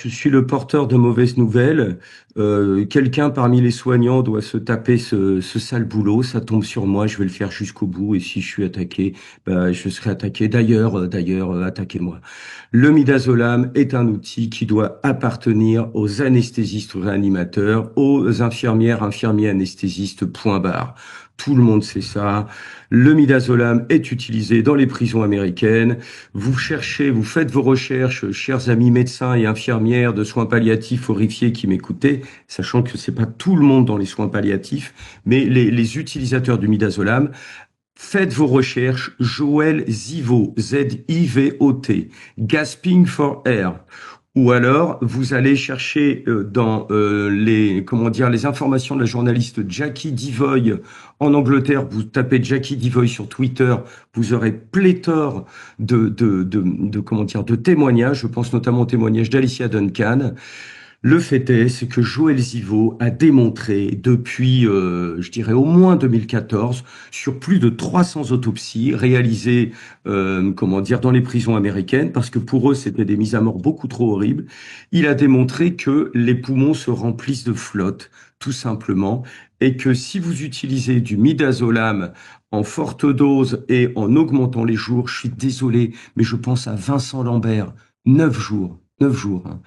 Je suis le porteur de mauvaises nouvelles. Quelqu'un parmi les soignants doit se taper ce sale boulot. Ça tombe sur moi. Je vais le faire jusqu'au bout. Et si je suis attaqué, bah, je serai attaqué. D'ailleurs, attaquez-moi. Le midazolam est un outil qui doit appartenir aux anesthésistes ou réanimateurs, aux infirmières, infirmiers anesthésistes, point barre. Tout le monde sait ça. Le midazolam est utilisé dans les prisons américaines. Vous cherchez, vous faites vos recherches, chers amis médecins et infirmières de soins palliatifs horrifiés qui m'écoutez, sachant que c'est pas tout le monde dans les soins palliatifs, mais les utilisateurs du midazolam. Faites vos recherches, Joël Zivot, Z-I-V-O-T, Gasping for Air. Ou alors, vous allez chercher dans les informations de la journaliste Jackie Devoy en Angleterre. Vous tapez Jackie Devoy sur Twitter, vous aurez pléthore de témoignages. Je pense notamment au témoignage d'Alicia Duncan. Le fait est, c'est que Joël Zivot a démontré depuis, je dirais au moins 2014, sur plus de 300 autopsies réalisées, dans les prisons américaines, parce que pour eux, c'était des mises à mort beaucoup trop horribles. Il a démontré que les poumons se remplissent de flotte, tout simplement, et que si vous utilisez du midazolam en forte dose et en augmentant les jours, je suis désolé, mais je pense à Vincent Lambert, 9 jours. 9 jours, hein,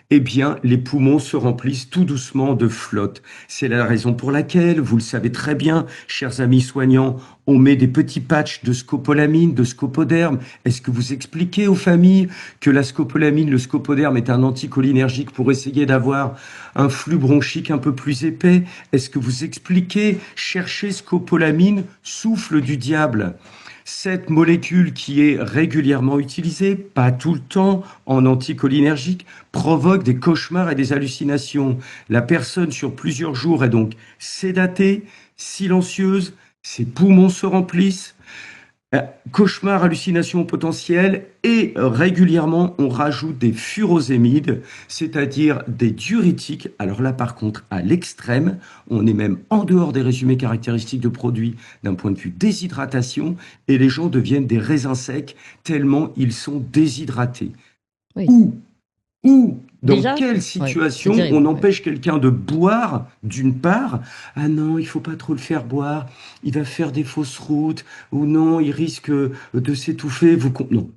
eh bien, les poumons se remplissent tout doucement de flotte. C'est la raison pour laquelle, vous le savez très bien, chers amis soignants, on met des petits patchs de scopolamine, de scopoderme. Est-ce que vous expliquez aux familles que la scopolamine, le scopoderme est un anticholinergique pour essayer d'avoir un flux bronchique un peu plus épais? Est-ce que vous expliquez, cherchez scopolamine, souffle du diable? Cette molécule qui est régulièrement utilisée, pas tout le temps, en anticholinergique, provoque des cauchemars et des hallucinations. La personne sur plusieurs jours est donc sédatée, silencieuse, ses poumons se remplissent, cauchemars, hallucinations potentielles et régulièrement on rajoute des furosémides, c'est-à-dire des diurétiques. Alors là par contre à l'extrême, on est même en dehors des résumés caractéristiques de produits d'un point de vue déshydratation et les gens deviennent des raisins secs tellement ils sont déshydratés. Oui. Ou ou dans Déjà, quelle ouais, c'est situation terrible. on Ouais. empêche quelqu'un de boire, d'une part, ah non, il faut pas trop le faire boire, il va faire des fausses routes, ou non, il risque de s'étouffer, non.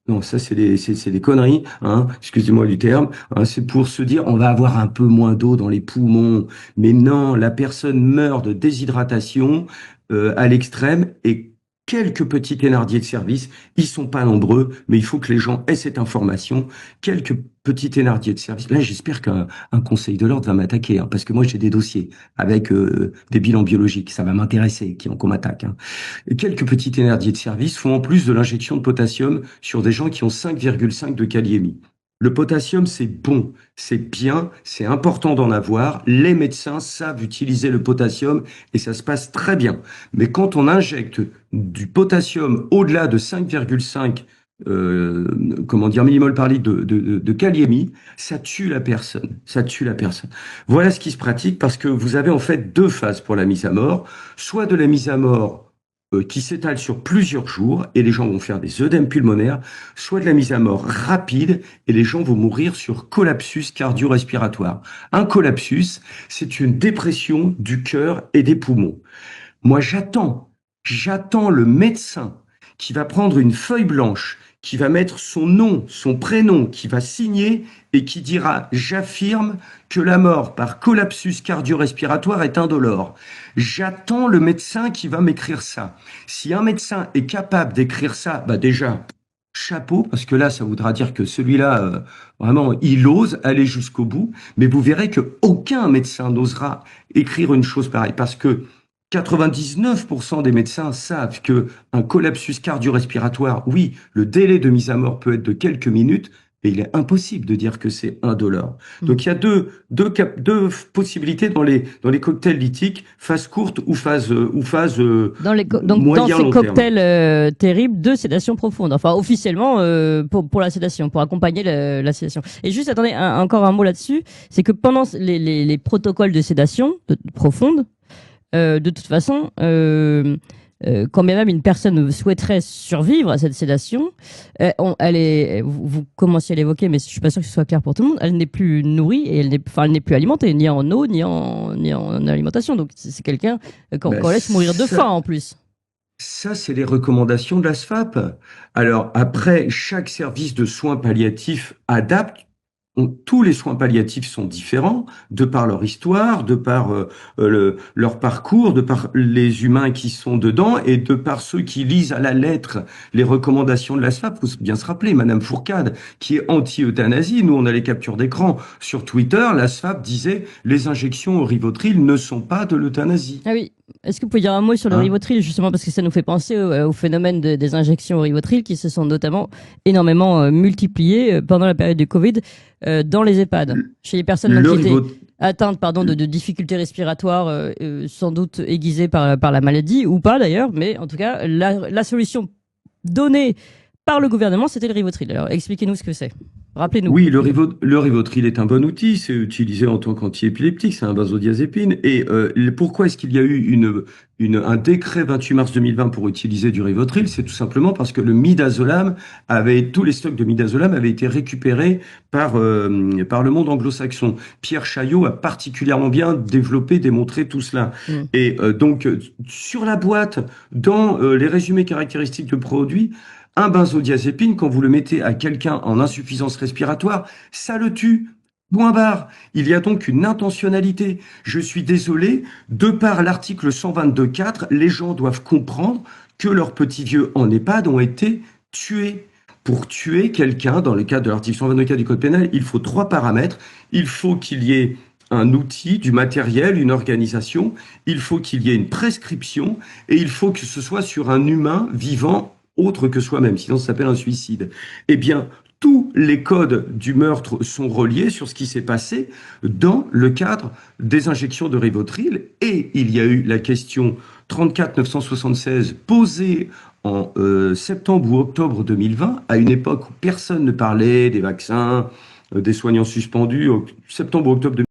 Non, ça c'est des conneries, hein, excusez-moi du terme, hein, c'est pour se dire on va avoir un peu moins d'eau dans les poumons, mais non, la personne meurt de déshydratation à l'extrême et quelques petits thénardiers de service, ils sont pas nombreux, mais il faut que les gens aient cette information. Quelques petits thénardiers de service. Là, j'espère qu'un conseil de l'ordre va m'attaquer, hein, parce que moi, j'ai des dossiers avec des bilans biologiques. Ça va m'intéresser qu'on m'attaque. Hein. Et quelques petits thénardiers de service font en plus de l'injection de potassium sur des gens qui ont 5,5 de kaliémie. Le potassium, c'est bon, c'est bien, c'est important d'en avoir. Les médecins savent utiliser le potassium et ça se passe très bien. Mais quand on injecte du potassium au-delà de 5,5 millimol par litre de kaliémie, ça tue la personne. Ça tue la personne. Voilà ce qui se pratique parce que vous avez en fait deux phases pour la mise à mort. Soit de la mise à mort qui s'étale sur plusieurs jours et les gens vont faire des œdèmes pulmonaires, soit de la mise à mort rapide et les gens vont mourir sur collapsus cardio-respiratoire. Un collapsus, c'est une dépression du cœur et des poumons. Moi, j'attends le médecin qui va prendre une feuille blanche, qui va mettre son nom, son prénom, qui va signer et qui dira: j'affirme que la mort par collapsus cardio-respiratoire est indolore. J'attends le médecin qui va m'écrire ça. Si un médecin est capable d'écrire ça, bah déjà, chapeau, parce que là, ça voudra dire que celui-là, vraiment, il ose aller jusqu'au bout. Mais vous verrez que aucun médecin n'osera écrire une chose pareille, parce que 99% des médecins savent que un collapsus cardio-respiratoire, oui, le délai de mise à mort peut être de quelques minutes, mais il est impossible de dire que c'est indolore. Mm. Donc il y a deux possibilités dans les cocktails lithiques, phase courte ou phase Donc, dans moyen ces long terme. cocktails terribles de sédation profonde, enfin officiellement pour la sédation, pour accompagner la sédation. Et juste, attendez, encore un mot là-dessus, c'est que pendant les protocoles de sédation profonde, de toute façon, quand bien même une personne souhaiterait survivre à cette sédation, vous commenciez à l'évoquer, mais je suis pas sûr que ce soit clair pour tout le monde. Elle n'est plus nourrie et elle n'est plus alimentée, ni en eau, ni en alimentation. Donc c'est quelqu'un Ben, qu'on laisse mourir de faim en plus. ça, c'est les recommandations de la SFAP. Alors après, chaque service de soins palliatifs adapte. Tous les soins palliatifs sont différents de par leur histoire, de par leur parcours, de par les humains qui sont dedans et de par ceux qui lisent à la lettre les recommandations de la SFAP. Faut bien se rappeler, Madame Fourcade, qui est anti-euthanasie, nous on a les captures d'écran sur Twitter, la SFAP disait les injections au Rivotril ne sont pas de l'euthanasie. Ah oui. Est-ce que vous pouvez dire un mot sur le Hein. Rivotril, justement, parce que ça nous fait penser au phénomène des injections au Rivotril qui se sont notamment énormément multipliées pendant la période du Covid dans les EHPAD, chez les personnes donc, Le qui étaient Rivot- atteintes pardon, de difficultés respiratoires sans doute aiguisées par la maladie, ou pas d'ailleurs, mais en tout cas, la solution donnée par le gouvernement, c'était le Rivotril. Alors expliquez-nous ce que c'est. Rappelez-nous. Oui, le Rivotril est un bon outil, c'est utilisé en tant qu'antiépileptique, c'est un benzodiazépine. Et pourquoi est-ce qu'il y a eu un décret 28 mars 2020 pour utiliser du Rivotril? C'est tout simplement parce que tous les stocks de midazolam avaient été récupérés par le monde anglo-saxon. Pierre Chaillot a particulièrement bien développé, démontré tout cela. Mm. Et sur la boîte, dans les résumés caractéristiques de produits, un benzodiazépine, quand vous le mettez à quelqu'un en insuffisance respiratoire, ça le tue. Point barre. Il y a donc une intentionnalité. Je suis désolé, de par l'article 122.4, les gens doivent comprendre que leurs petits vieux en EHPAD ont été tués. Pour tuer quelqu'un, dans le cadre de l'article 122.4 du Code pénal, il faut 3 paramètres. Il faut qu'il y ait un outil, du matériel, une organisation. Il faut qu'il y ait une prescription et il faut que ce soit sur un humain vivant autre que soi-même, sinon ça s'appelle un suicide. Eh bien, tous les codes du meurtre sont reliés sur ce qui s'est passé dans le cadre des injections de Rivotril. Et il y a eu la question 34 976 posée en septembre ou octobre 2020, à une époque où personne ne parlait des vaccins, des soignants suspendus, septembre ou octobre 2020.